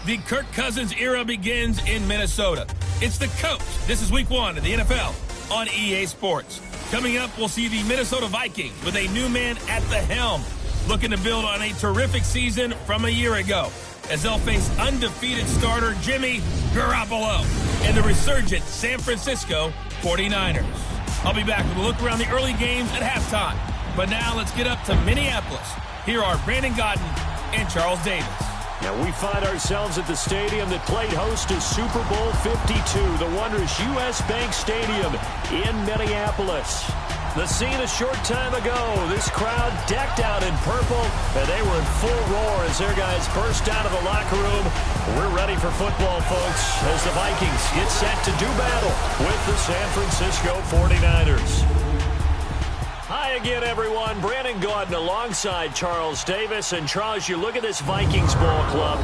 The Kirk Cousins era begins in Minnesota. It's the coach. This is week 1 of the NFL on EA Sports. Coming up, we'll see the Minnesota Vikings with a new man at the helm, looking to build on a terrific season from a year ago, as they'll face undefeated starter Jimmy Garoppolo and the resurgent San Francisco 49ers. I'll be back with a look around the early games at halftime. But now let's get up to Minneapolis. Here are Brandon Gaudin and Charles Davis. Now we find ourselves at the stadium that played host to Super Bowl 52, the wondrous U.S. Bank Stadium in Minneapolis. The scene a short time ago, this crowd decked out in purple, and they were in full roar as their guys burst out of the locker room. We're ready for football, folks, as the Vikings get set to do battle with the San Francisco 49ers. Hi again, everyone. Brandon Gaudin alongside Charles Davis. And, Charles, you look at this Vikings ball club,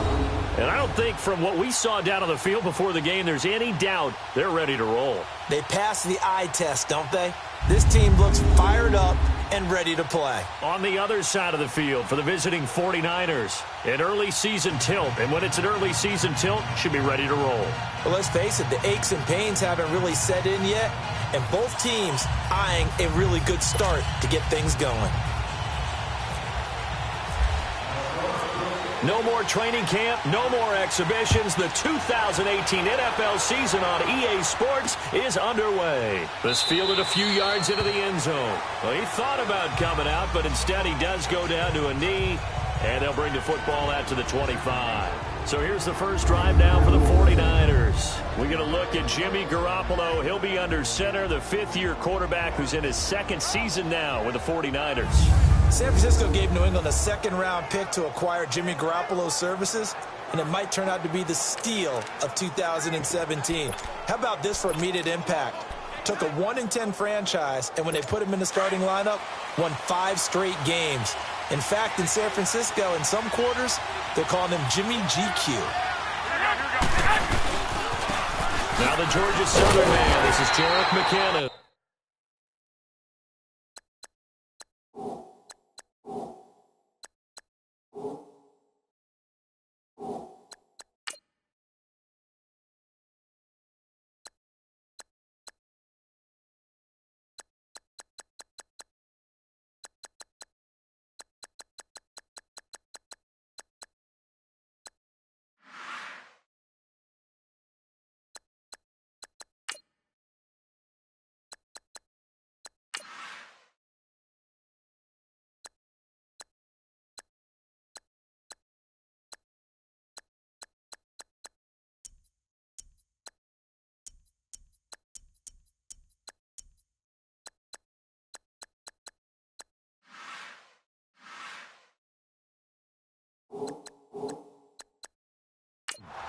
and I don't think from what we saw down on the field before the game there's any doubt they're ready to roll. They passed the eye test, don't they? This team looks fired up and ready to play. On the other side of the field for the visiting 49ers, an early season tilt. And when it's an early season tilt, should be ready to roll. Well, let's face it, the aches and pains haven't really set in yet. And both teams eyeing a really good start to get things going. No more training camp, no more exhibitions. The 2018 NFL season on EA Sports is underway. This fielded a few yards into the end zone. Well, he thought about coming out, but instead he does go down to a knee, and they'll bring the football out to the 25. So here's the first drive now for the 49ers. We're going to look at Jimmy Garoppolo. He'll be under center, the fifth-year quarterback who's in his second season now with the 49ers. San Francisco gave New England a second-round pick to acquire Jimmy Garoppolo's services, and it might turn out to be the steal of 2017. How about this for immediate impact? Took a 1-10 franchise, and when they put him in the starting lineup, won 5 straight games. In fact, in San Francisco, in some quarters, they're calling him Jimmy GQ. Now the Georgia Southern man. This is Jerick McKinnon.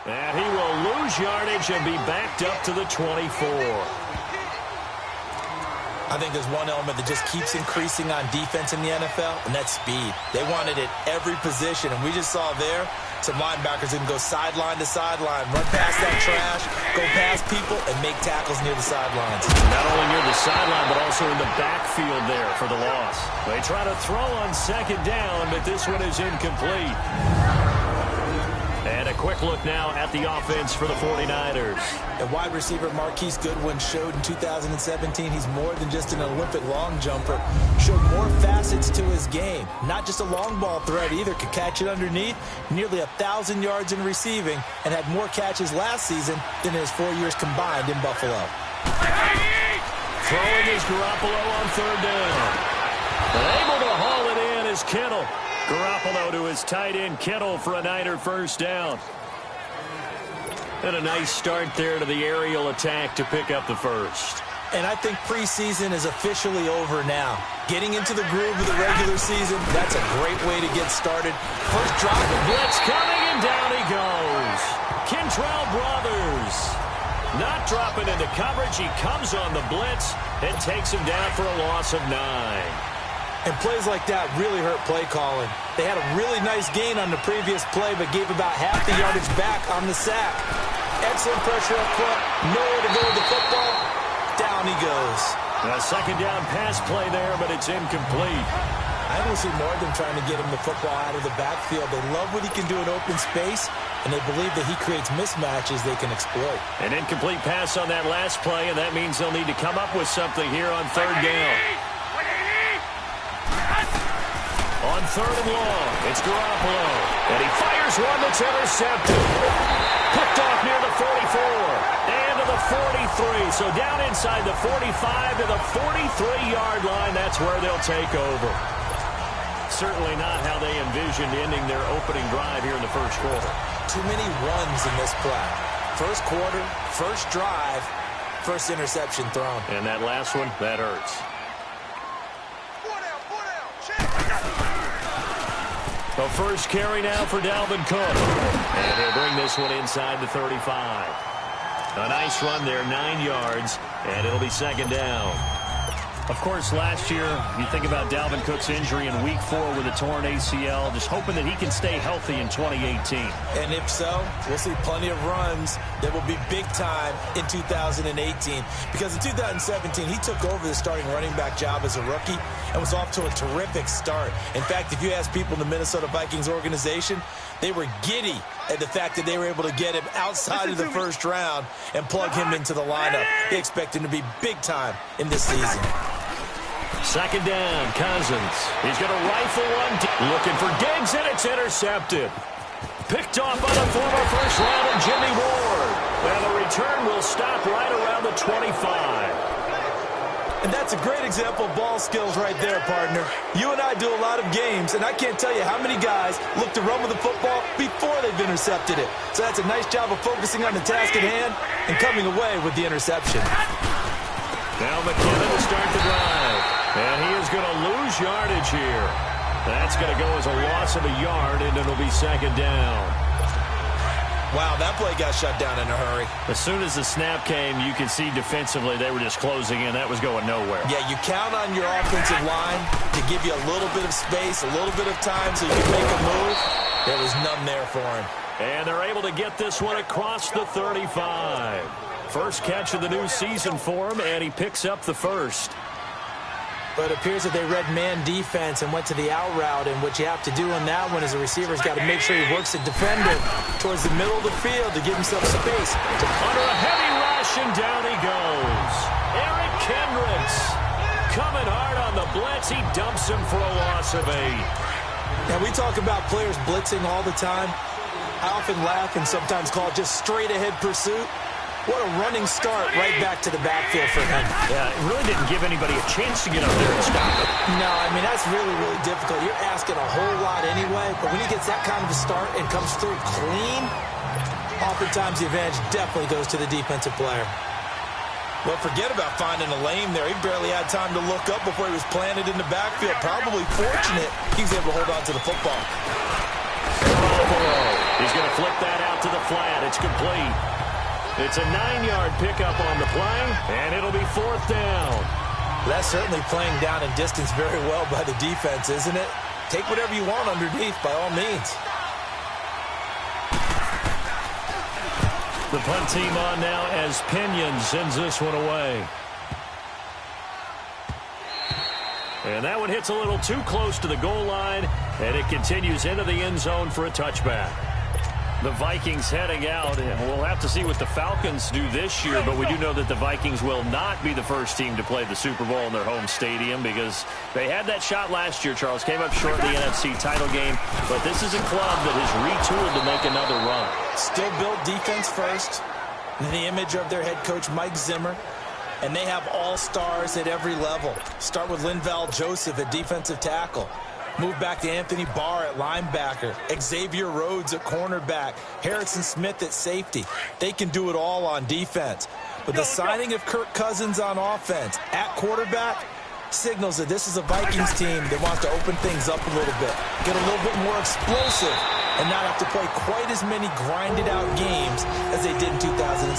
And he will lose yardage and be backed up to the 24. I think there's one element that just keeps increasing on defense in the NFL, and that's speed. They want it at every position, and we just saw there some linebackers who can go sideline to sideline, run past that trash, go past people, and make tackles near the sidelines. Not only near the sideline, but also in the backfield there for the loss. They try to throw on second down, but this one is incomplete. And a quick look now at the offense for the 49ers. And wide receiver Marquise Goodwin showed in 2017 he's more than just an Olympic long jumper. Showed more facets to his game. Not just a long ball threat either. Could catch it underneath. Nearly 1,000 yards in receiving. And had more catches last season than in his 4 years combined in Buffalo. Throwing is Garoppolo on third down. But able to haul it in is Kittle. Garoppolo to his tight end Kittle for a Niner first down. And a nice start there to the aerial attack to pick up the first. And I think preseason is officially over now. Getting into the groove of the regular season, that's a great way to get started. First drop. Blitz coming, and down he goes. Kentrell Brothers not dropping into coverage. He comes on the blitz and takes him down for a loss of 9. And plays like that really hurt play calling. They had a really nice gain on the previous play, but gave about half the yardage back on the sack. Excellent pressure up front. Nowhere to go with the football. Down he goes. A second down pass play there, but it's incomplete. I I think we'll see more of them trying to get him the football out of the backfield. They love what he can do in open space, and they believe that he creates mismatches they can exploit. An incomplete pass on that last play, and that means they'll need to come up with something here on third down. On third and long, it's Garoppolo, and he fires one that's intercepted. Picked off near the 44 and to the 43. So down inside the 45 to the 43-yard line. That's where they'll take over. Certainly not how they envisioned ending their opening drive here in the first quarter. Too many runs in this play. First quarter, first drive, first interception thrown. And that last one, that hurts. The first carry now for Dalvin Cook. And he'll bring this one inside the 35. A nice run there, 9 yards, and it'll be second down. Of course, last year, you think about Dalvin Cook's injury in Week 4 with a torn ACL, just hoping that he can stay healthy in 2018. And if so, we'll see plenty of runs that will be big time in 2018. Because in 2017, he took over the starting running back job as a rookie and was off to a terrific start. In fact, if you ask people in the Minnesota Vikings organization, they were giddy at the fact that they were able to get him outside of the first round and plug him into the lineup. They expect him to be big time in this season. Second down, Cousins. He's going to rifle one. Looking for Diggs, and it's intercepted. Picked off by the former first-rounder Jimmy Ward. And the return will stop right around the 25. And that's a great example of ball skills right there, partner. You and I do a lot of games, and I can't tell you how many guys look to run with the football before they've intercepted it. So that's a nice job of focusing on the task at hand and coming away with the interception. Now McKinnon to start the drive. And he is going to lose yardage here. That's going to go as a loss of a yard, and it'll be second down. Wow, that play got shut down in a hurry. As soon as the snap came, you could see defensively they were just closing in. That was going nowhere. Yeah, you count on your offensive line to give you a little bit of space, a little bit of time so you can make a move. There was none there for him. And they're able to get this one across the 35. First catch of the new season for him, and he picks up the first. But it appears that they read man defense and went to the out route, and what you have to do on that one is the receiver's got to make sure he works the defender towards the middle of the field to give himself space. Under a heavy rush, and down he goes. Eric Kendricks coming hard on the blitz. He dumps him for a loss of 8. Now, we talk about players blitzing all the time. I often laugh and sometimes call it just straight-ahead pursuit. What a running start right back to the backfield for him. Yeah, it really didn't give anybody a chance to get up there and stop it. No, I mean, that's really, really difficult. You're asking a whole lot anyway, but when he gets that kind of a start and comes through clean, oftentimes the advantage definitely goes to the defensive player. Well, forget about finding a lane there. He barely had time to look up before he was planted in the backfield. Probably fortunate he was able to hold on to the football. He's going to flip that out to the flat. It's complete. It's a 9-yard pickup on the play, and it'll be fourth down. That's certainly playing down in distance very well by the defense, isn't it? Take whatever you want underneath, by all means. The punt team on now as Pinion sends this one away. And that one hits a little too close to the goal line, and it continues into the end zone for a touchback. The Vikings heading out, and we'll have to see what the Falcons do this year, but we do know that the Vikings will not be the first team to play the Super Bowl in their home stadium because they had that shot last year, Charles. Came up short in the NFC title game, but this is a club that has retooled to make another run. Still built defense first, in the image of their head coach, Mike Zimmer, and they have all-stars at every level. Start with Linval Joseph at defensive tackle. Move back to Anthony Barr at linebacker, Xavier Rhodes at cornerback, Harrison Smith at safety. They can do it all on defense. But the signing of Kirk Cousins on offense at quarterback signals that this is a Vikings team that wants to open things up a little bit, get a little bit more explosive, and not have to play quite as many grinded-out games as they did in 2017.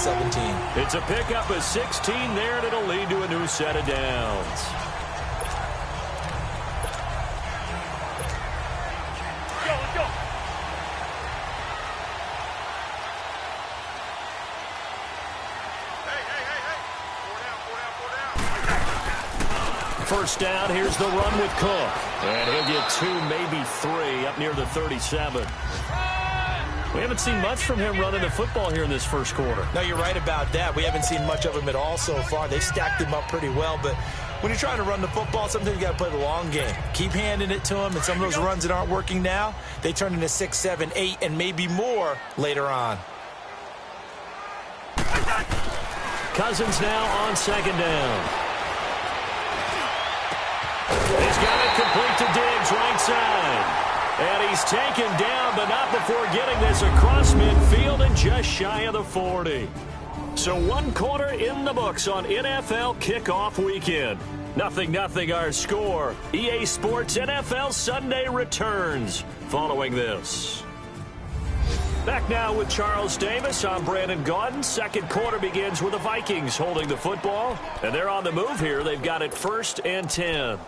It's a pickup of 16 there, and it'll lead to a new set of downs. first down. Here's the run with Cook. And he'll get 2, maybe 3, up near the 37. We haven't seen much from him running the football here in this first quarter. No, you're right about that. We haven't seen much of him at all so far. They've stacked him up pretty well, but when you're trying to run the football, sometimes you got to play the long game. Keep handing it to him, and some of those runs that aren't working now, they turn into 6, 7, 8, and maybe more later on. Cousins now on second down. He's got it complete to Diggs, right side. And he's taken down, but not before getting this across midfield and just shy of the 40. So 1 quarter in the books on NFL kickoff weekend. 0-0 our score. EA Sports NFL Sunday returns following this. Back now with Charles Davis. I'm Brandon Gaudin. Second quarter begins with the Vikings holding the football. And they're on the move here. They've got it 1st and 10.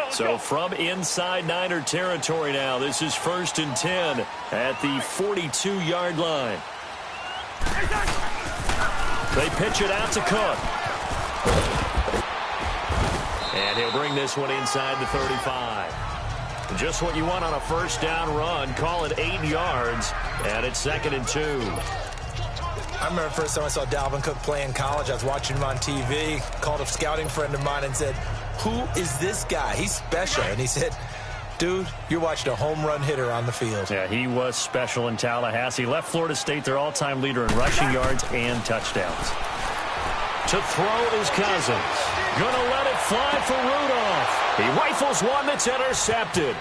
So from inside Niner territory now, this is 1st and 10 at the 42-yard line. They pitch it out to Cook. And he'll bring this one inside the 35. Just what you want on a first down run. Call it 8 yards, and it's 2nd and 2. I remember the first time I saw Dalvin Cook play in college. I was watching him on TV, called a scouting friend of mine and said, "Who is this guy? He's special." And he said, "Dude, you're watching a home run hitter on the field." Yeah, he was special in Tallahassee. Left Florida State their all-time leader in rushing yards and touchdowns. To throw is Cousins. Gonna let it fly for Rudolph. He rifles one that's intercepted.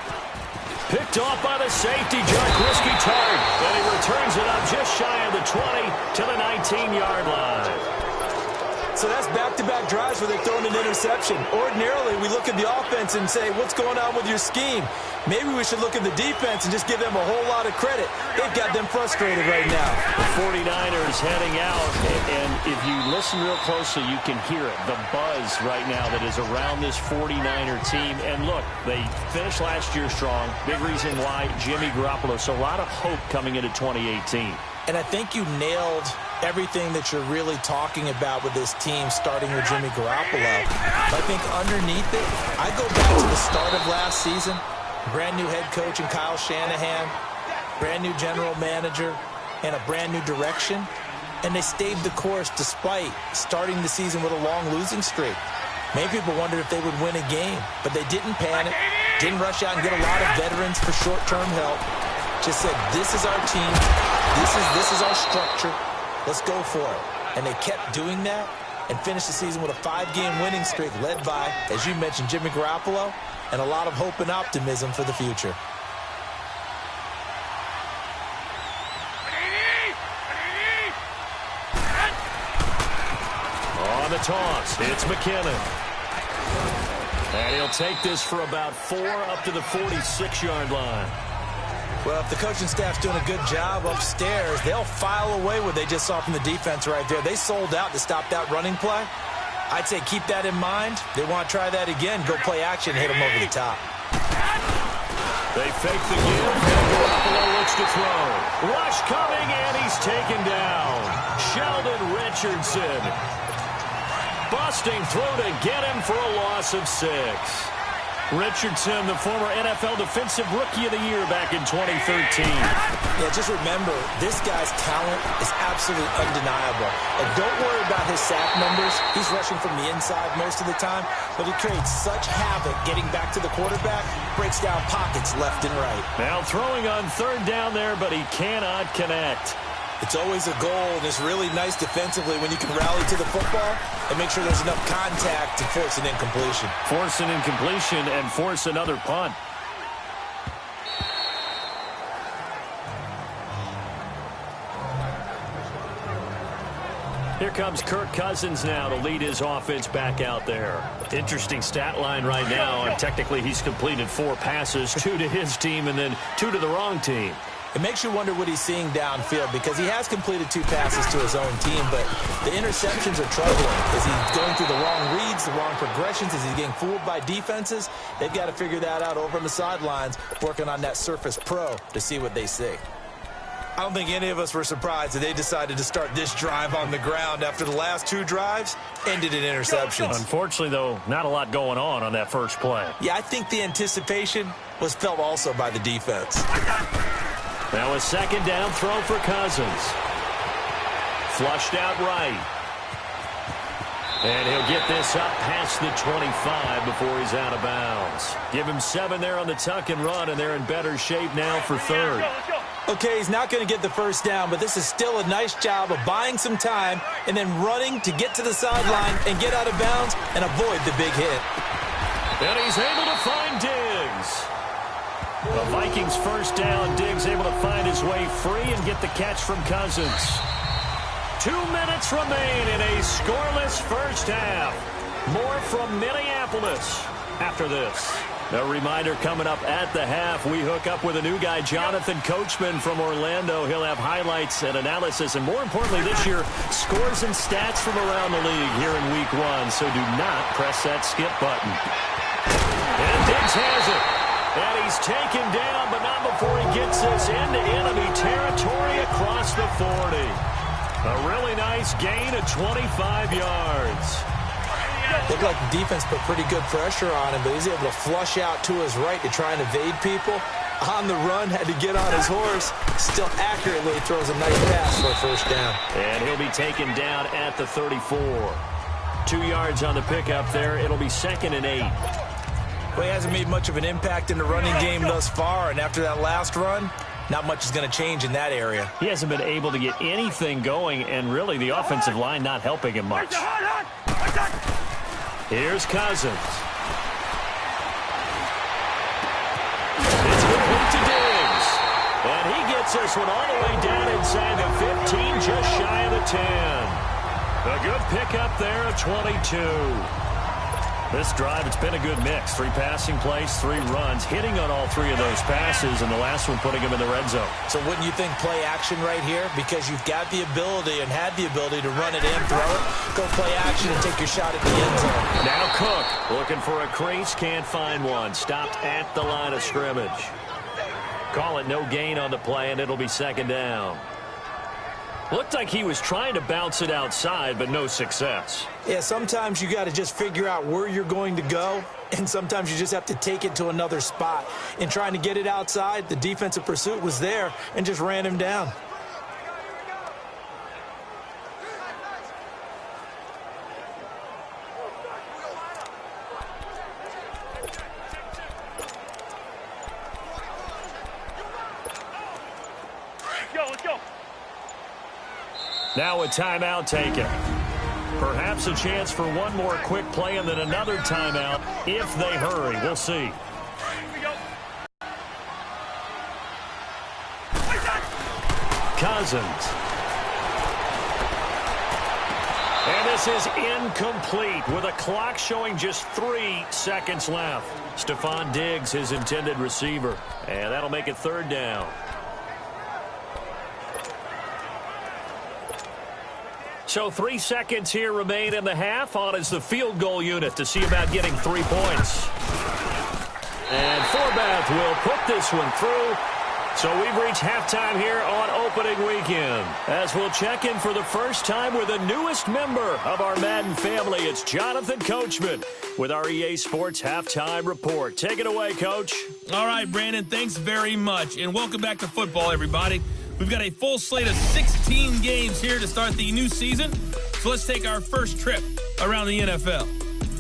Picked off by the safety, Jack Risky Tart. And he returns it up just shy of the 20 to the 19-yard line. So that's back-to-back drives where they're throwing an interception. Ordinarily, we look at the offense and say, what's going on with your scheme? Maybe we should look at the defense and just give them a whole lot of credit. They've got them frustrated right now. The 49ers heading out, and if you listen real closely, you can hear it, the buzz right now that is around this 49er team. And look, they finished last year strong. Big reason why, Jimmy Garoppolo. So a lot of hope coming into 2018. And I think you nailed everything that you're really talking about with this team, starting with Jimmy Garoppolo. I think underneath it, I go back to the start of last season. Brand new head coach in Kyle Shanahan, brand new general manager, and a brand new direction. And they stayed the course despite starting the season with a long losing streak. Many people wondered if they would win a game, but they didn't panic, didn't rush out and get a lot of veterans for short-term help. Just said, this is our team, this is our structure, let's go for it. And they kept doing that and finished the season with a 5-game winning streak led by, as you mentioned, Jimmy Garoppolo, and a lot of hope and optimism for the future. On the toss, it's McKinnon. And he'll take this for about 4 up to the 46-yard line. Well, if the coaching staff's doing a good job upstairs, they'll file away what they just saw from the defense right there. They sold out to stop that running play. I'd say keep that in mind. They want to try that again. Go play action, hit them over the top. They fake the give, and Garoppolo looks to throw. Rush coming, and he's taken down. Sheldon Richardson busting through to get him for a loss of 6. Richardson, the former NFL Defensive Rookie of the Year back in 2013. Yeah, just remember, this guy's talent is absolutely undeniable. And don't worry about his sack numbers. He's rushing from the inside most of the time, but he creates such havoc getting back to the quarterback, breaks down pockets left and right. Now throwing on 3rd down there, but he cannot connect. It's always a goal, and it's really nice defensively when you can rally to the football and make sure there's enough contact to force an incompletion. Force an incompletion and force another punt. Here comes Kirk Cousins now to lead his offense back out there. Interesting stat line right now, and technically he's completed 4 passes, 2 to his team and then 2 to the wrong team. It makes you wonder what he's seeing downfield because he has completed 2 passes to his own team, but the interceptions are troubling. Is he going through the wrong reads, the wrong progressions? Is he getting fooled by defenses? They've got to figure that out over on the sidelines, working on that Surface Pro to see what they see. I don't think any of us were surprised that they decided to start this drive on the ground after the last 2 drives ended in interceptions. Unfortunately, though, not a lot going on that first play. Yeah, I think the anticipation was felt also by the defense. Now a second down throw for Cousins. Flushed out right. And he'll get this up past the 25 before he's out of bounds. Give him 7 there on the tuck and run, and they're in better shape now for third. Okay, he's not going to get the first down, but this is still a nice job of buying some time and then running to get to the sideline and get out of bounds and avoid the big hit. And he's able to find Diggs. The Vikings first down. Diggs able to find his way free and get the catch from Cousins. 2 minutes remain in a scoreless first half. More from Minneapolis after this. A reminder coming up at the half, we hook up with a new guy, Jonathan Coachman from Orlando. He'll have highlights and analysis, and more importantly this year, scores and stats from around the league here in Week 1. So do not press that skip button. And Diggs has it. And he's taken down, but not before he gets this into enemy territory across the 40. A really nice gain of 25 yards. Looked like the defense put pretty good pressure on him, but he's able to flush out to his right to try and evade people. On the run, had to get on his horse. Still accurately throws a nice pass for a first down. And he'll be taken down at the 34. 2 yards on the pickup there. It'll be 2nd and 8. Well, he hasn't made much of an impact in the running game thus far, and after that last run, not much is going to change in that area. He hasn't been able to get anything going, and really the offensive line not helping him much. Here's Cousins. It's complete to Diggs. And he gets this one all the way down inside the 15, just shy of the 10. A good pickup there of 22. This drive, it's been a good mix. 3 passing plays, 3 runs, hitting on all 3 of those passes, and the last one putting him in the red zone. So wouldn't you think play action right here? Because you've got the ability and had the ability to run it in, throw it, go play action and take your shot at the end zone. Now Cook looking for a crease, can't find one. Stopped at the line of scrimmage. Call it no gain on the play, and it'll be 2nd down. Looked like he was trying to bounce it outside, but no success. Yeah, sometimes you got to just figure out where you're going to go, and sometimes you just have to take it to another spot. In trying to get it outside, the defensive pursuit was there and just ran him down. Let's go. Now a timeout taken. Perhaps a chance for one more quick play and then another timeout if they hurry. We'll see. Cousins. And this is incomplete with a clock showing just 3 seconds left. Stephon Diggs, his intended receiver. And that'll make it 3rd down. So 3 seconds here remain in the half. On is the field goal unit to see about getting 3 points. And Forbath will put this one through. So we've reached halftime here on opening weekend. As we'll check in for the first time with the newest member of our Madden family. It's Jonathan Coachman with our EA Sports Halftime Report. Take it away, Coach. All right, Brandon, thanks very much. And welcome back to football, everybody. We've got a full slate of 16 games here to start the new season. So let's take our first trip around the NFL.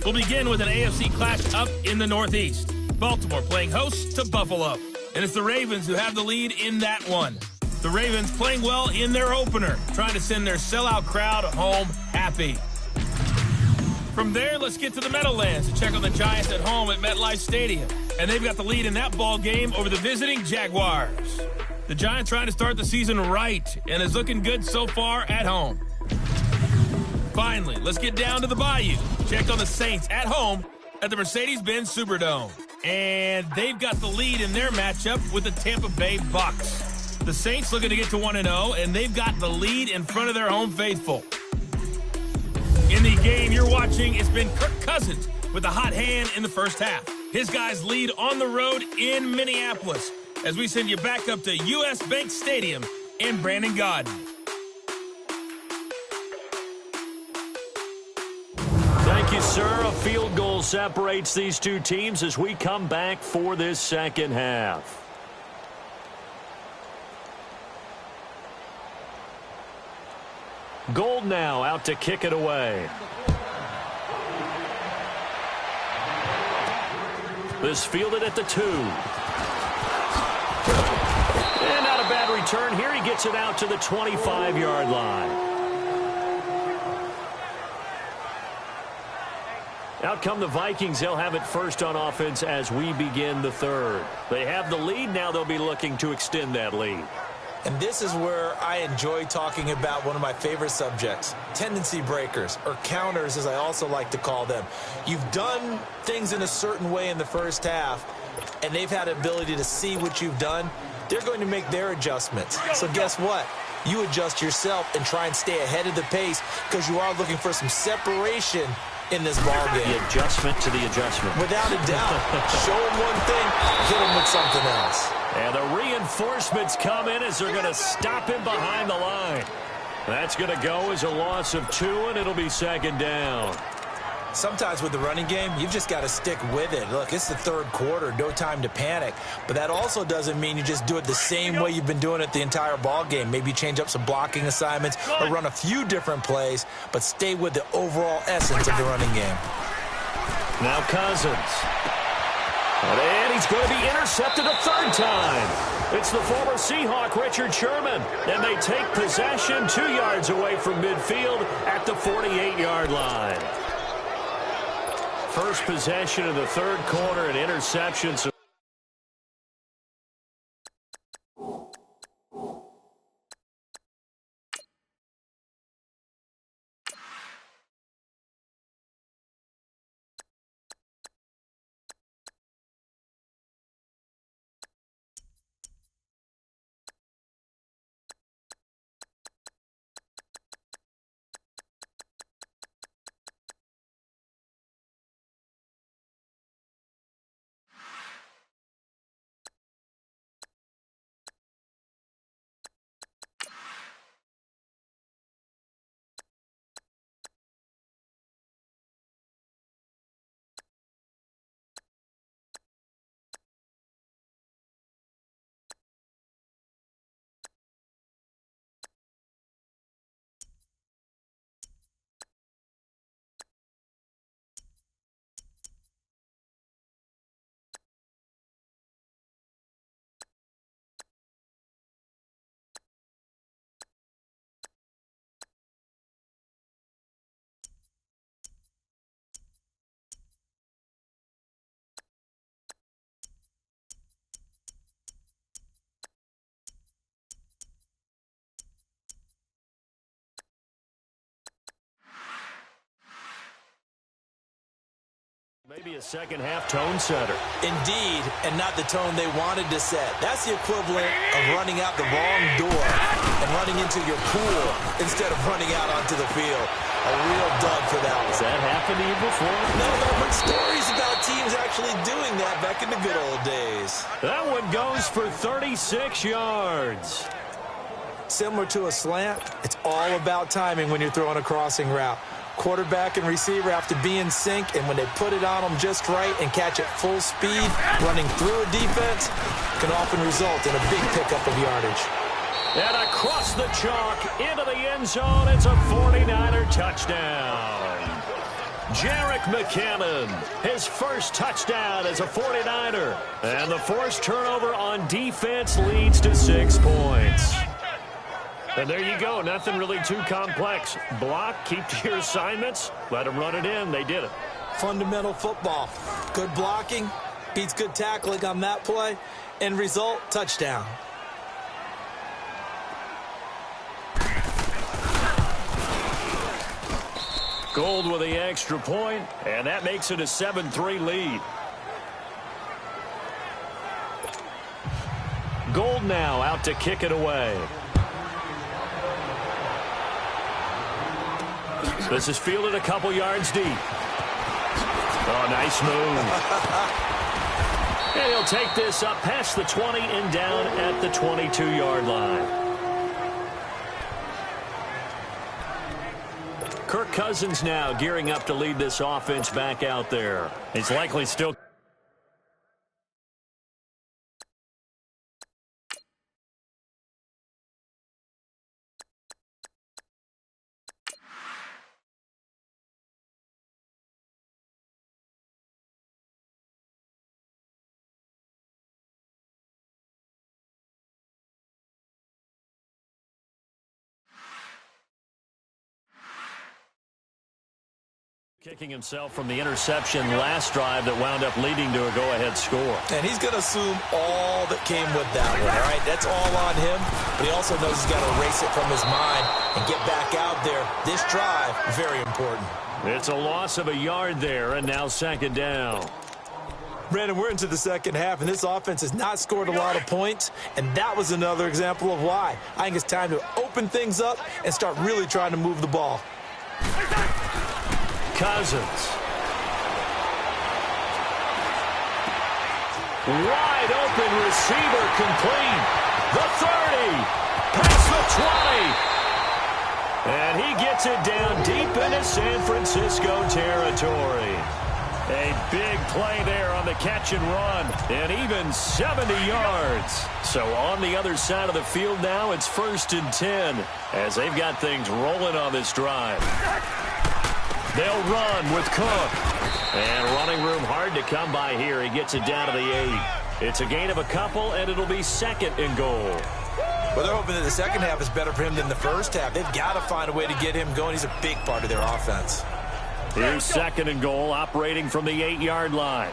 We'll begin with an AFC clash up in the Northeast. Baltimore playing host to Buffalo. And it's the Ravens who have the lead in that one. The Ravens playing well in their opener, trying to send their sellout crowd home happy. From there, let's get to the Meadowlands to check on the Giants at home at MetLife Stadium. And they've got the lead in that ball game over the visiting Jaguars. The Giants trying to start the season right, and is looking good so far at home. Finally, let's get down to the Bayou. Checked on the Saints at home at the Mercedes-Benz Superdome. And they've got the lead in their matchup with the Tampa Bay Bucks. The Saints looking to get to 1-0, and they've got the lead in front of their home faithful. In the game you're watching, it's been Kirk Cousins with a hot hand in the first half. His guys lead on the road in Minneapolis as we send you back up to U.S. Bank Stadium and Brandon Gaudin. Thank you, sir. A field goal separates these two teams as we come back for this second half. Gold now out to kick it away. This fielded at the 2. And not a bad return here. He gets it out to the 25-yard line. Out come the Vikings. They'll have it first on offense as we begin the third. They have the lead. Now they'll be looking to extend that lead. And this is where I enjoy talking about one of my favorite subjects, tendency breakers, or counters as I also like to call them. You've done things in a certain way in the first half, and they've had the ability to see what you've done. They're going to make their adjustments. So guess what? You adjust yourself and try and stay ahead of the pace because you are looking for some separation in this ball game. The adjustment to the adjustment. Without a doubt. Show them one thing, hit them with something else. And the reinforcements come in as they're going to stop him behind the line. That's going to go as a loss of 2, and it'll be second down. Sometimes with the running game, you've just got to stick with it. Look, it's the third quarter, no time to panic. But that also doesn't mean you just do it the same way you've been doing it the entire ball game. Maybe change up some blocking assignments or run a few different plays, but stay with the overall essence of the running game. Now Cousins. And he's going to be intercepted a third time. It's the former Seahawk, Richard Sherman. And they take possession 2 yards away from midfield at the 48-yard line. First possession of the third quarter, an interception. Maybe a second-half tone setter. Indeed, and not the tone they wanted to set. That's the equivalent of running out the wrong door and running into your pool instead of running out onto the field. A real dud for that one. Has that happened to you before? No, but I've heard stories about teams actually doing that back in the good old days. That one goes for 36 yards. Similar to a slant, it's all about timing when you're throwing a crossing route. Quarterback and receiver have to be in sync, and when they put it on them just right and catch it full speed, running through a defense can often result in a big pickup of yardage. And across the chalk into the end zone, it's a 49er touchdown. Jerick McKinnon, his first touchdown as a 49er. And the forced turnover on defense leads to 6 points. And there you go. Nothing really too complex. Block, keep to your assignments, let them run it in. They did it. Fundamental football. Good blocking beats good tackling on that play. End result, touchdown. Gold with the extra point, and that makes it a 7-3 lead. Gold now out to kick it away. This is fielded a couple yards deep. Oh, nice move. And he'll take this up past the 20 and down at the 22-yard line. Kirk Cousins now gearing up to lead this offense back out there. He's likely still... Kicking himself from the interception last drive that wound up leading to a go-ahead score. And he's going to assume all that came with that one, all right? That's all on him, but he also knows he's got to erase it from his mind and get back out there. This drive, very important. It's a loss of a yard there, and now second down. Brandon, we're into the second half, and this offense has not scored a lot of points, and that was another example of why. I think it's time to open things up and start really trying to move the ball. Cousins. Wide open receiver complete. The 30. Past the 20. And he gets it down deep into San Francisco territory. A big play there on the catch and run. And even 70 yards. So on the other side of the field now, it's 1st and 10 as they've got things rolling on this drive. They'll run with Cook. And running room hard to come by here. He gets it down to the 8. It's a gain of a couple, and it'll be 2nd and goal. Well, they're hoping that the second half is better for him than the first half. They've got to find a way to get him going. He's a big part of their offense. Here's 2nd and goal, operating from the 8-yard line.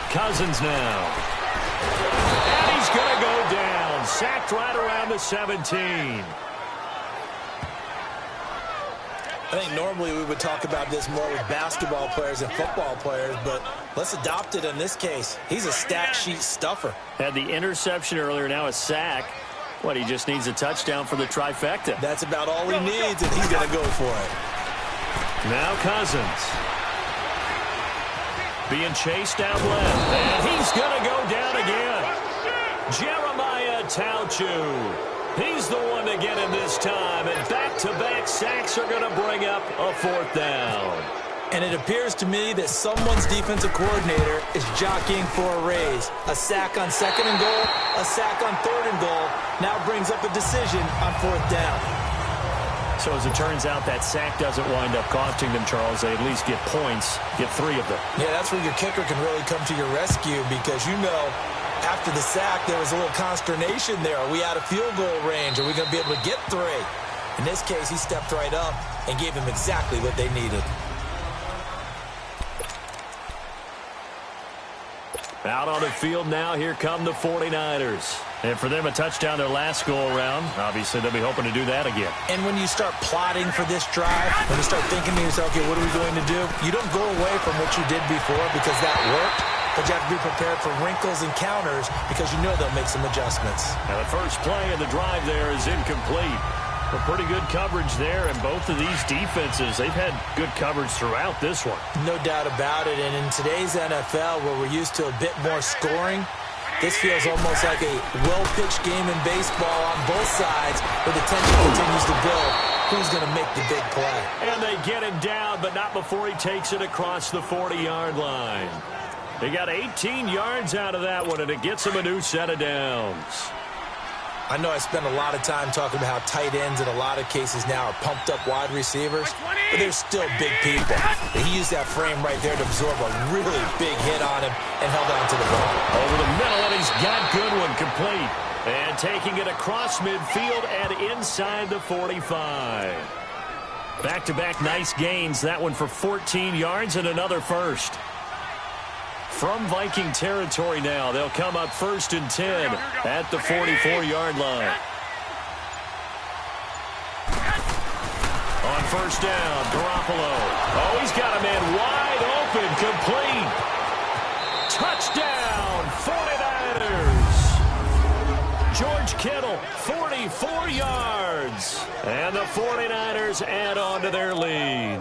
Cousins now. And he's going to go down. Sacked right around the 17. I think normally we would talk about this more with basketball players and football players, but let's adopt it in this case. He's a stat sheet stuffer. Had the interception earlier, now a sack. What, he just needs a touchdown for the trifecta. That's about all he needs, and he's going to go for it. Now Cousins. Being chased out left, and he's going to go down again. Jeremiah Tauchu. He's the one to get him this time, and back-to-back sacks are going to bring up a 4th down. And it appears to me that someone's defensive coordinator is jockeying for a raise. A sack on 2nd and goal, a sack on 3rd and goal, now brings up a decision on 4th down. So as it turns out, that sack doesn't wind up costing them, Charles. They at least get points, get 3 of them. Yeah, that's where your kicker can really come to your rescue because you know after the sack there was a little consternation there. Are we out of field goal range? Are we going to be able to get 3? In this case, he stepped right up and gave them exactly what they needed. Out on the field now, here come the 49ers. And for them, a touchdown their last go-around. Obviously, they'll be hoping to do that again. And when you start plotting for this drive, when you start thinking to yourself, okay, what are we going to do? You don't go away from what you did before because that worked, but you have to be prepared for wrinkles and counters because you know they'll make some adjustments. Now, the first play of the drive there is incomplete. But pretty good coverage there, and both of these defenses, they've had good coverage throughout this one. No doubt about it, and in today's NFL, where we're used to a bit more scoring, this feels almost like a well-pitched game in baseball on both sides where the tension continues to build. Who's going to make the big play? And they get him down, but not before he takes it across the 40-yard line. They got 18 yards out of that one, and it gets him a new set of downs. I know I spend a lot of time talking about how tight ends in a lot of cases now are pumped up wide receivers, but they're still big people. He used that frame right there to absorb a really big hit on him and held on to the ball. Over the middle, and he's got Goodwin complete. And taking it across midfield and inside the 45. Back-to-back nice gains. That one for 14 yards and another first. From Viking territory now, they'll come up 1st and 10 at the 44-yard line. On 1st down, Garoppolo. Oh, he's got a man wide open, complete. Touchdown, 49ers. George Kittle, 44 yards. And the 49ers add on to their lead.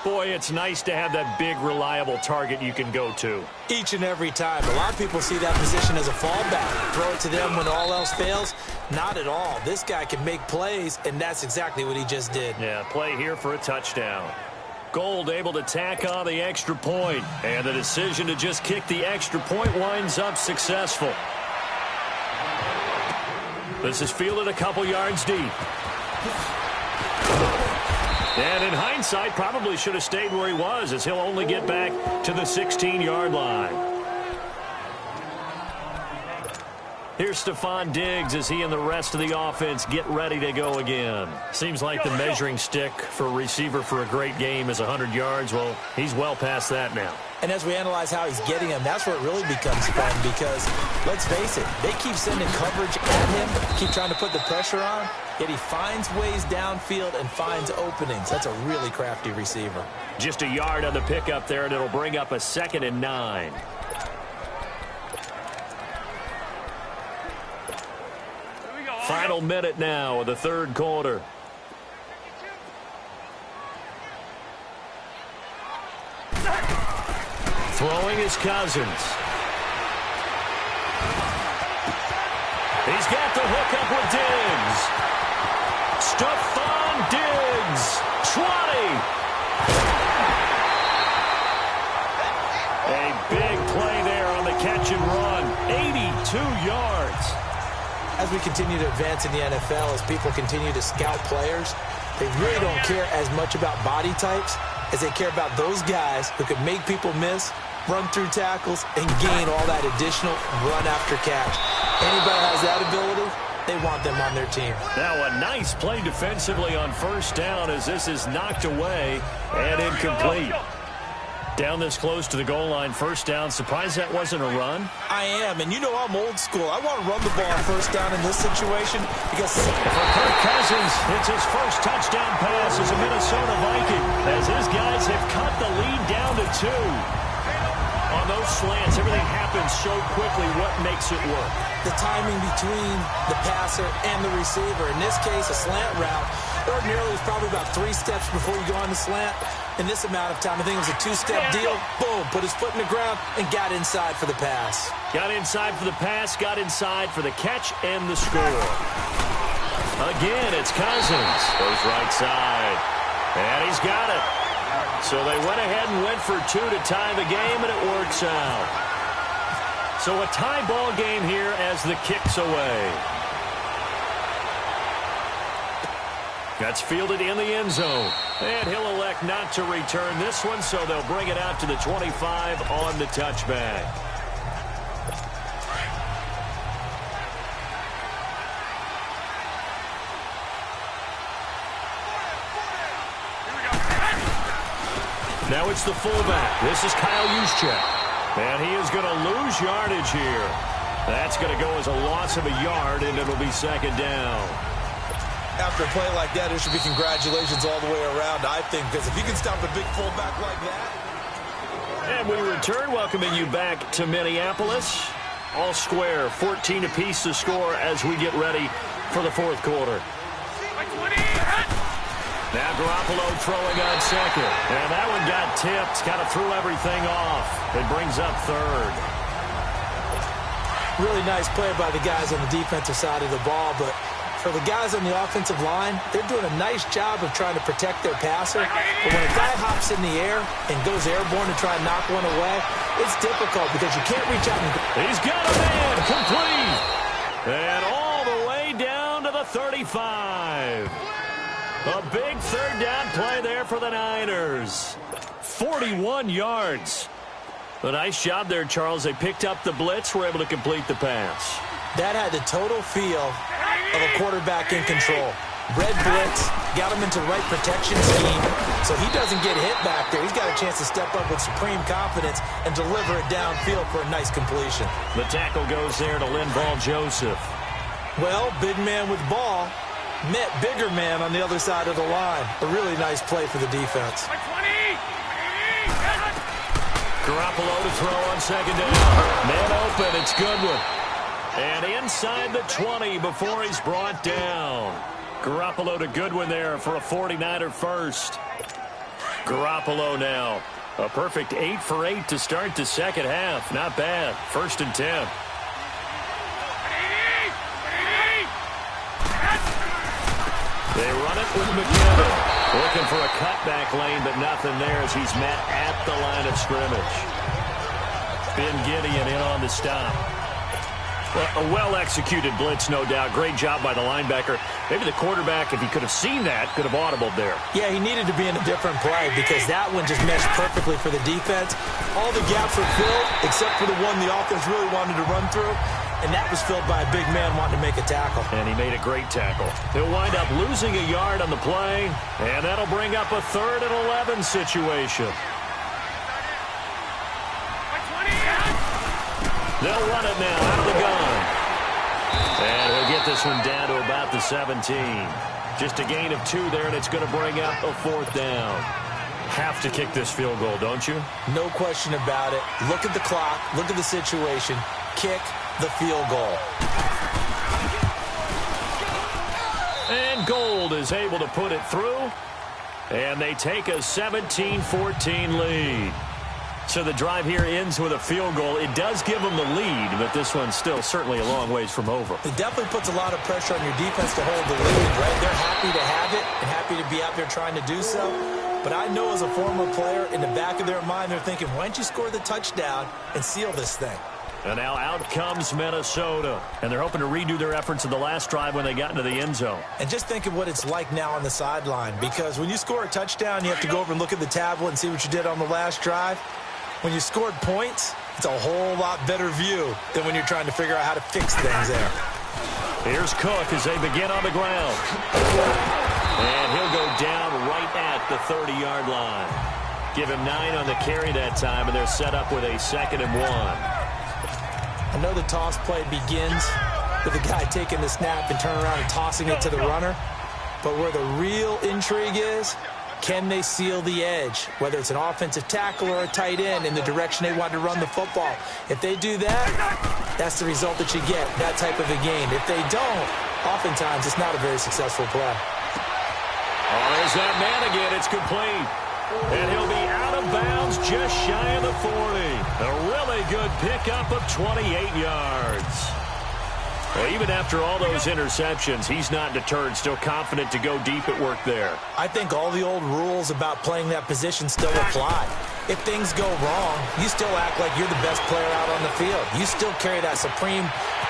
Boy, it's nice to have that big, reliable target you can go to. Each and every time. A lot of people see that position as a fallback. Throw it to them when all else fails. Not at all. This guy can make plays, and that's exactly what he just did. Yeah, play here for a touchdown. Gold able to tack on the extra point, and the decision to just kick the extra point winds up successful. This is fielded a couple yards deep. And in hindsight, probably should have stayed where he was, as he'll only get back to the 16-yard line. Here's Stephon Diggs as he and the rest of the offense get ready to go again. Seems like the measuring stick for a receiver for a great game is 100 yards. Well, he's well past that now. And as we analyze how he's getting them, that's where it really becomes fun because, let's face it, they keep sending coverage at him, keep trying to put the pressure on, yet he finds ways downfield and finds openings. That's a really crafty receiver. Just a yard on the pickup there, and it'll bring up a 2nd and 9. Final minute now of the third quarter. Throwing is Cousins. He's got the hook up with Diggs. Stephon Diggs, 20. A big play there on the catch and run. 82 yards. As we continue to advance in the NFL, as people continue to scout players, they really don't care as much about body types as they care about those guys who can make people miss, run through tackles, and gain all that additional run after catch. Anybody has that ability, they want them on their team. Now a nice play defensively on first down as this is knocked away and incomplete. Down this close to the goal line, first down. Surprised that wasn't a run? I am, and you know I'm old school. I want to run the ball on first down in this situation because for Kirk Cousins, it's his first touchdown pass as a Minnesota Viking, as his guys have cut the lead down to 2. On those slants, everything happens so quickly. What makes it work? The timing between the passer and the receiver. In this case, a slant route. Ordinarily, it's probably about 3 steps before you go on the slant. In this amount of time, I think it was a 2-step deal. Boom, put his foot in the ground and got inside for the pass. Got inside for the pass, got inside for the catch and the score. Again, it's Cousins. Goes right side. And he's got it. So they went ahead and went for 2 to tie the game, and it works out. So a tie ball game here as the kick's away. That's fielded in the end zone. And he'll elect not to return this one, so they'll bring it out to the 25 on the touchback. Now it's the fullback. This is Kyle Juszczyk. And he is going to lose yardage here. That's going to go as a loss of a yard, and it'll be 2nd down. After a play like that, there should be congratulations all the way around, I think, because if you can stop a big fullback like that. And we return, welcoming you back to Minneapolis. All square, 14 apiece to score as we get ready for the fourth quarter. Now Garoppolo throwing on second. And that one got tipped, kind of threw everything off. It brings up third. Really nice play by the guys on the defensive side of the ball, but for the guys on the offensive line, they're doing a nice job of trying to protect their passer. But when a guy hops in the air and goes airborne to try and knock one away, it's difficult because you can't reach out and go. He's got a man complete. And all the way down to the 35. A big third down play there for the Niners. 41 yards. A nice job there, Charles. They picked up the blitz, were able to complete the pass. That had the total feel of a quarterback in control. Red blitz, got him into the right protection scheme, so he doesn't get hit back there. He's got a chance to step up with supreme confidence and deliver it downfield for a nice completion. The tackle goes there to Linval Joseph. Well, big man with ball met bigger man on the other side of the line. A really nice play for the defense. Garoppolo to throw on second down. Man open, it's Goodwin. And inside the 20 before he's brought down. Garoppolo to Goodwin there for a 49er first. Garoppolo now. A perfect 8 for 8 to start the second half. Not bad. 1st and 10. They run it with McKinnon. Looking for a cutback lane, but nothing there as he's met at the line of scrimmage. Ben Gideon in on the stop. Well, a well-executed blitz, no doubt. Great job by the linebacker. Maybe the quarterback, if he could have seen that, could have audibled there. Yeah, he needed to be in a different play because that one just meshed perfectly for the defense. All the gaps were filled except for the one the offense really wanted to run through, and that was filled by a big man wanting to make a tackle. And he made a great tackle. He'll wind up losing a yard on the play, and that'll bring up a 3rd and 11 situation. They'll run it now out of the gun. And he'll get this one down to about the 17. Just a gain of 2 there, and it's going to bring up a 4th down. Have to kick this field goal, don't you? No question about it. Look at the clock. Look at the situation. Kick the field goal. And Gold is able to put it through. And they take a 17-14 lead. So the drive here ends with a field goal. It does give them the lead, but this one's still certainly a long ways from over. It definitely puts a lot of pressure on your defense to hold the lead, right? They're happy to have it and happy to be out there trying to do so. But I know as a former player, in the back of their mind, they're thinking, why don't you score the touchdown and seal this thing? And now out comes Minnesota. And they're hoping to redo their efforts in the last drive when they got into the end zone. And just think of what it's like now on the sideline. Because when you score a touchdown, you have to go over and look at the tablet and see what you did on the last drive. When you scored points, it's a whole lot better view than when you're trying to figure out how to fix things there. Here's Cook as they begin on the ground. And he'll go down right at the 30-yard line. Give him 9 on the carry that time, and they're set up with a 2nd and 1. I know the toss play begins with the guy taking the snap and turning around and tossing it to the runner. But where the real intrigue is, can they seal the edge, whether it's an offensive tackle or a tight end, in the direction they want to run the football? If they do that, that's the result that you get, that type of a game. If they don't, oftentimes it's not a very successful play. Oh, there's that man again. It's complete. And he'll be out of bounds just shy of the 40. A really good pickup of 28 yards. Well, even after all those interceptions, he's not deterred, still confident to go deep at work there. I think all the old rules about playing that position still apply. If things go wrong, you still act like you're the best player out on the field. You still carry that supreme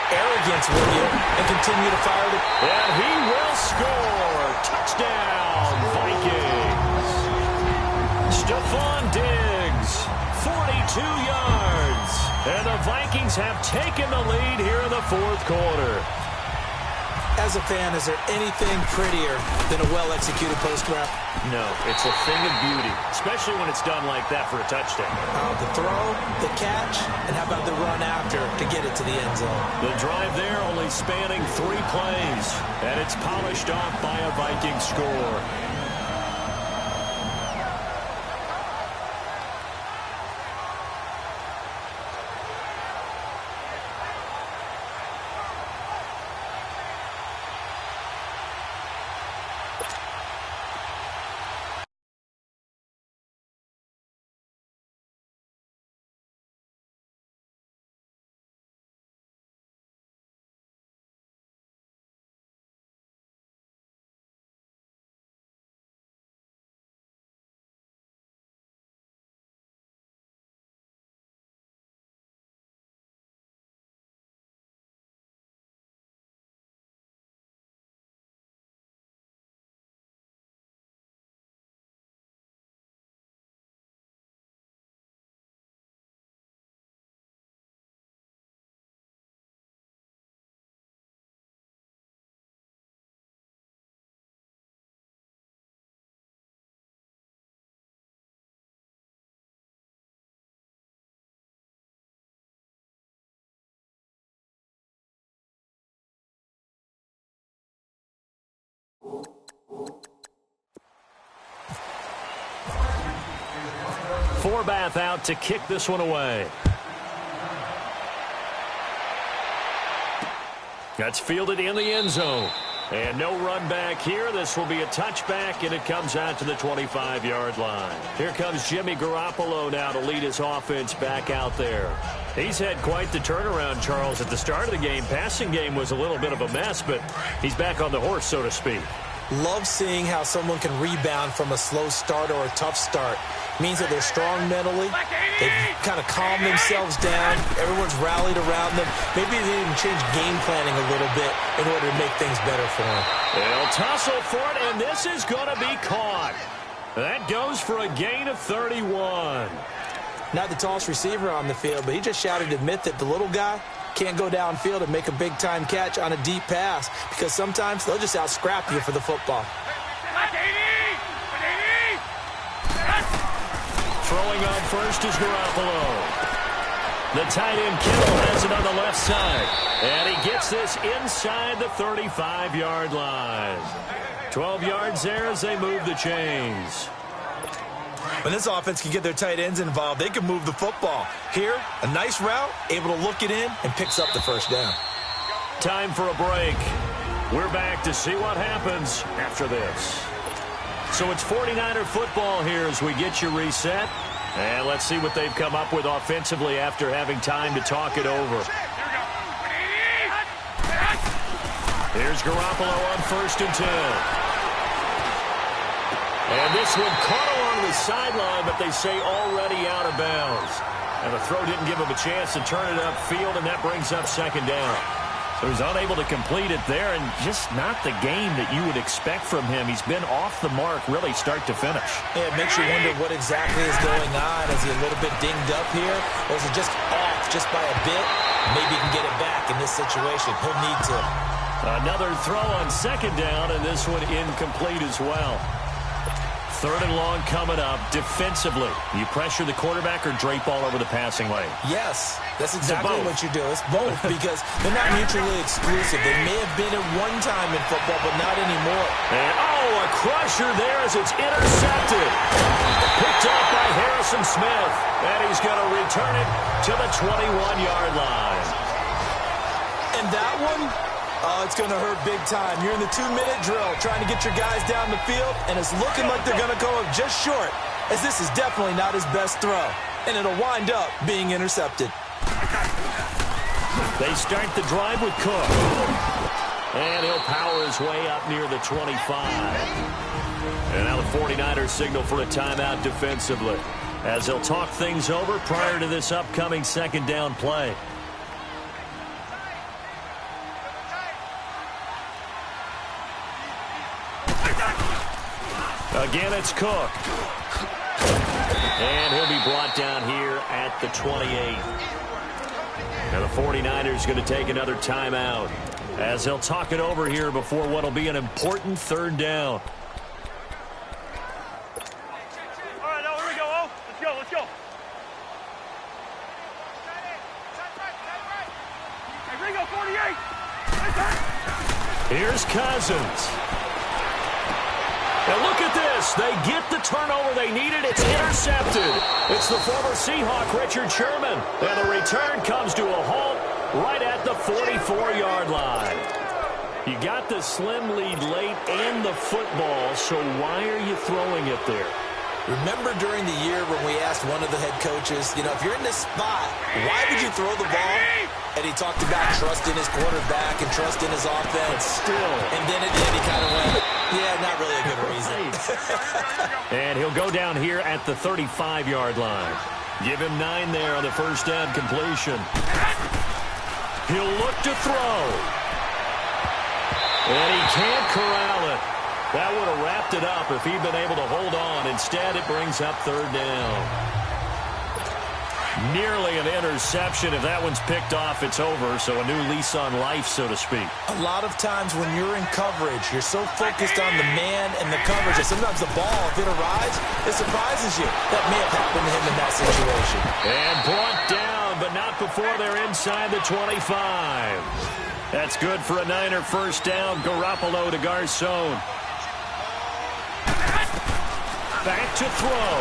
arrogance with you and continue to fire the... And he will score. Touchdown, Vikings. Stephon Diggs, 42 yards. And the Vikings have taken the lead here in the 4th quarter. As a fan, is there anything prettier than a well-executed post route? No, it's a thing of beauty, especially when it's done like that for a touchdown. The throw, the catch, and how about the run after to get it to the end zone? The drive there only spanning 3 plays, and it's polished off by a Viking score. Forbath out to kick this one away. That's fielded in the end zone. And no run back here. This will be a touchback, and it comes out to the 25-yard line. Here comes Jimmy Garoppolo now to lead his offense back out there. He's had quite the turnaround, Charles. At the start of the game, passing game was a little bit of a mess, but he's back on the horse, so to speak. Love seeing how someone can rebound from a slow start or a tough start. Means that they're strong mentally. They've kind of calmed themselves down. Everyone's rallied around them. Maybe they even change game planning a little bit in order to make things better for them. They'll tussle for it, and this is going to be caught. That goes for a gain of 31. Not the tallest receiver on the field, but he just shouted to admit that the little guy can't go downfield and make a big-time catch on a deep pass because sometimes they'll just out-scrap you for the football. Throwing on first is Garoppolo. The tight end Kittle has it on the left side. And he gets this inside the 35-yard line. 12 yards there as they move the chains. When this offense can get their tight ends involved, they can move the football. Here, a nice route, able to look it in, and picks up the first down. Time for a break. We're back to see what happens after this. So it's 49er football here as we get you reset. And let's see what they've come up with offensively after having time to talk it over. Here's Garoppolo on 1st and 10. And this one caught along the sideline, but they say already out of bounds. And the throw didn't give him a chance to turn it upfield, and that brings up 2nd down. So he's unable to complete it there, and just not the game that you would expect from him. He's been off the mark really start to finish. Yeah, it makes you wonder what exactly is going on. Is he a little bit dinged up here, or is it just off just by a bit? Maybe he can get it back in this situation. He'll need to. Another throw on 2nd down, and this one incomplete as well. 3rd and long coming up. Defensively, you pressure the quarterback or drape all over the passing lane? Yes, that's exactly what you do. It's both because they're not mutually exclusive. They may have been at one time in football, but not anymore. And, a crusher there as it's intercepted. Picked up by Harrison Smith, and he's going to return it to the 21-yard line. And that one? Oh, it's going to hurt big time. You're in the 2-minute drill trying to get your guys down the field, and it's looking like they're going to go up just short, as this is definitely not his best throw, and it'll wind up being intercepted. They start the drive with Cook, and he'll power his way up near the 25. And now the 49ers signal for a timeout defensively, as they'll talk things over prior to this upcoming 2nd down play. Again, it's Cook. And he'll be brought down here at the 28. Now the 49ers going to take another timeout as they'll talk it over here before what will be an important 3rd down. All right, now here we go. Oh, let's go. Hey, Ringo, 48. Here's Cousins. And look at this. They get the turnover they needed. It's intercepted. It's the former Seahawk, Richard Sherman. And the return comes to a halt right at the 44-yard line. You got the slim lead late and the football, so why are you throwing it there? Remember during the year when we asked one of the head coaches, if you're in this spot, why would you throw the ball? And he talked about trust in his quarterback and trust in his offense. But still. And then at the end he kind of went, yeah, not really a good reason. And he'll go down here at the 35-yard line. Give him 9 there on the first down completion. He'll look to throw. And he can't corral it. That would have wrapped it up if he'd been able to hold on. Instead, it brings up 3rd down. Nearly an interception. If that one's picked off, it's over. So a new lease on life, so to speak. A lot of times when you're in coverage, you're so focused on the man and the coverage that sometimes the ball, if it arrives, it surprises you. That may have happened to him in that situation. And brought down, but not before they're inside the 25. That's good for a Niner first down. Garoppolo to Garcon. Back to throw.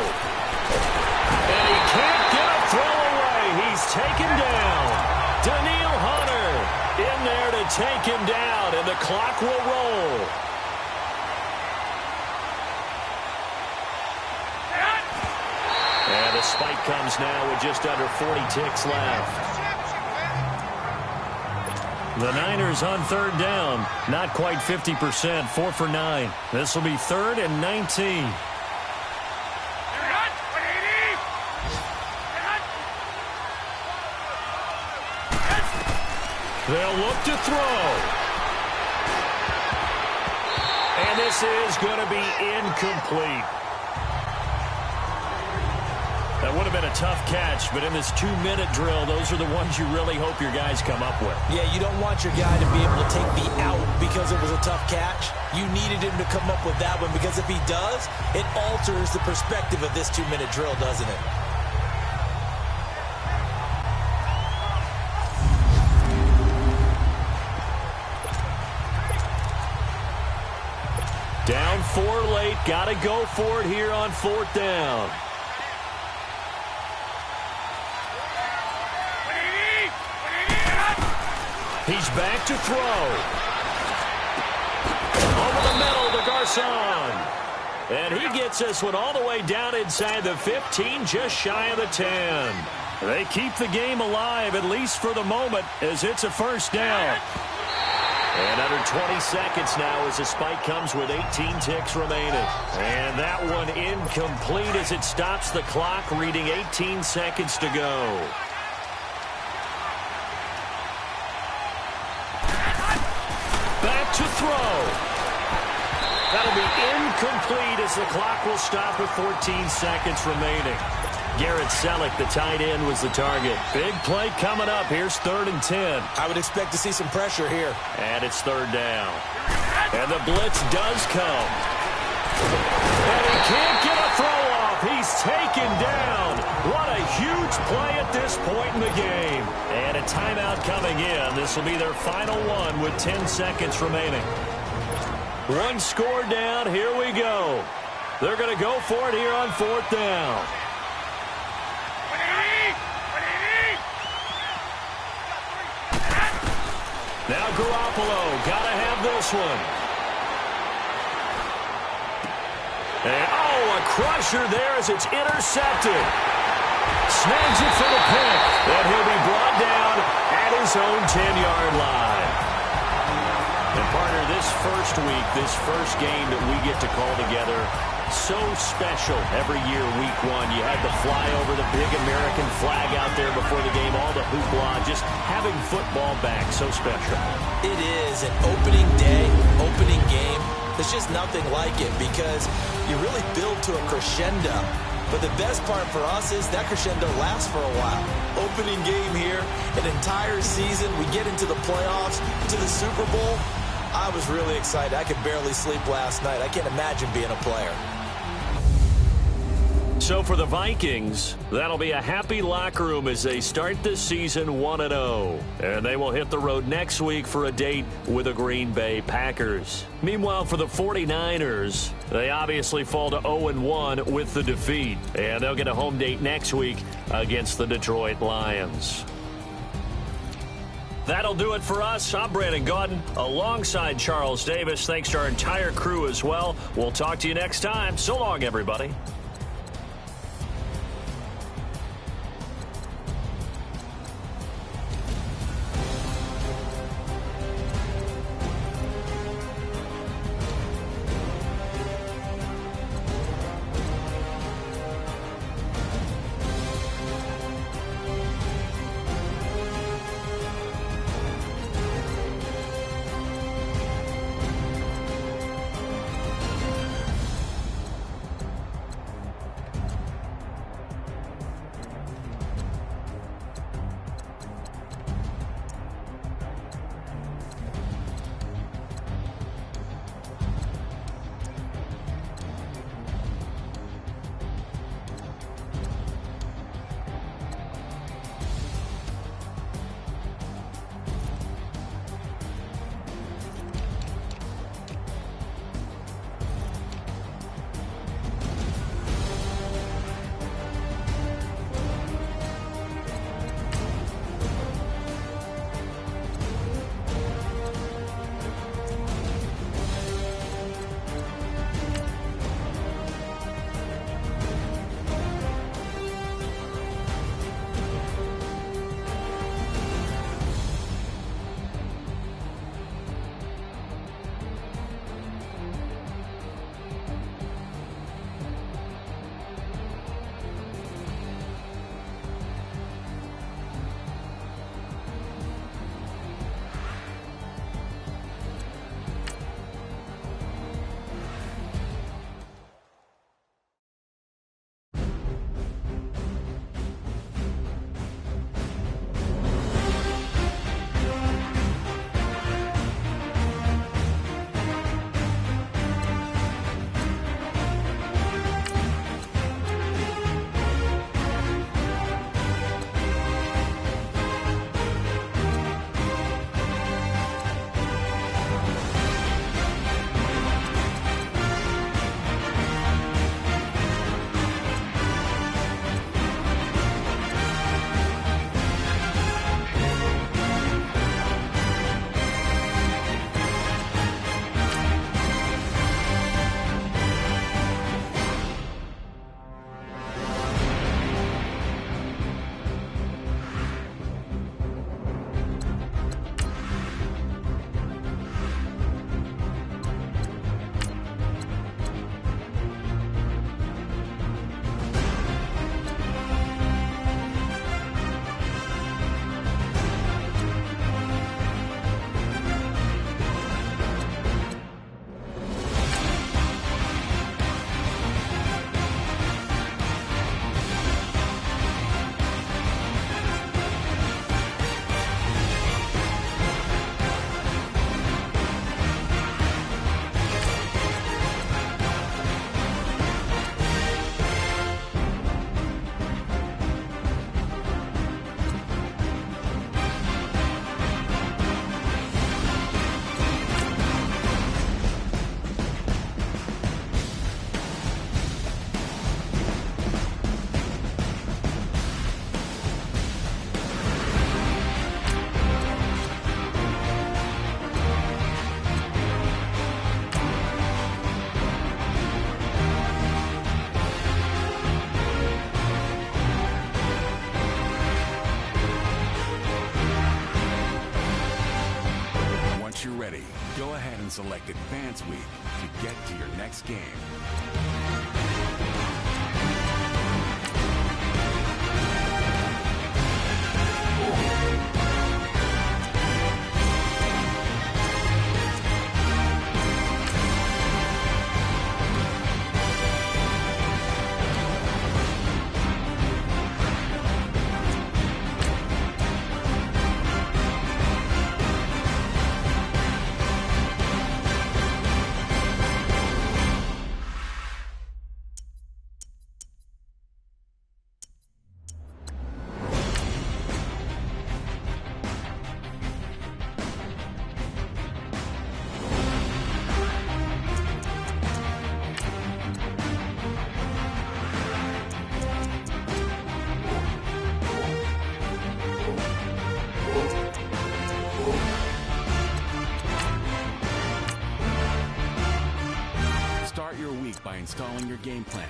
And he can't get a throw away. He's taken down. Daniil Hunter in there to take him down. And And the clock will roll. And the spike comes now with just under 40 ticks left. The Niners on third down. Not quite 50%, 4 for 9. This will be 3rd and 19. They'll look to throw. And this is going to be incomplete. That would have been a tough catch, but in this 2-minute drill, those are the ones you really hope your guys come up with. Yeah, you don't want your guy to be able to take the out because it was a tough catch. You needed him to come up with that one because if he does, it alters the perspective of this 2-minute drill, doesn't it? Down 4 late. Got to go for it here on 4th down. He's back to throw. Over the middle to Garcon. And he gets this one all the way down inside the 15, just shy of the 10. They keep the game alive, at least for the moment, as it's a 1st down. And under 20 seconds now as the spike comes with 18 ticks remaining. And that one incomplete as it stops the clock, reading 18 seconds to go. Back to throw. That'll be incomplete as the clock will stop with 14 seconds remaining. Garrett Selleck, the tight end, was the target. Big play coming up. Here's 3rd and 10. I would expect to see some pressure here. And it's 3rd down. And the blitz does come. And he can't get a throw off. He's taken down. What a huge play at this point in the game. And a timeout coming in. This will be their final one with 10 seconds remaining. One score down. Here we go. They're going to go for it here on 4th down. Now Garoppolo, gotta have this one. And, a crusher there as it's intercepted. Snags it for the pick. And he'll be brought down at his own 10-yard line. And, partner, this first week, this first game that we get to call together, so special every year, week 1. You had the fly over the big American flag out there before the game, all the hoopla, just having football back, so special. It is an opening day, opening game. There's just nothing like it because you really build to a crescendo. But the best part for us is that crescendo lasts for a while. Opening game here, an entire season. We get into the playoffs, to the Super Bowl. I was really excited. I could barely sleep last night. I can't imagine being a player. So for the Vikings, that'll be a happy locker room as they start this season 1-0. And they will hit the road next week for a date with the Green Bay Packers. Meanwhile, for the 49ers, they obviously fall to 0-1 with the defeat. And they'll get a home date next week against the Detroit Lions. That'll do it for us. I'm Brandon Gaudin alongside Charles Davis. Thanks to our entire crew as well. We'll talk to you next time. So long, everybody. select Advance Week to get to your next game. Start your week by installing your game plan.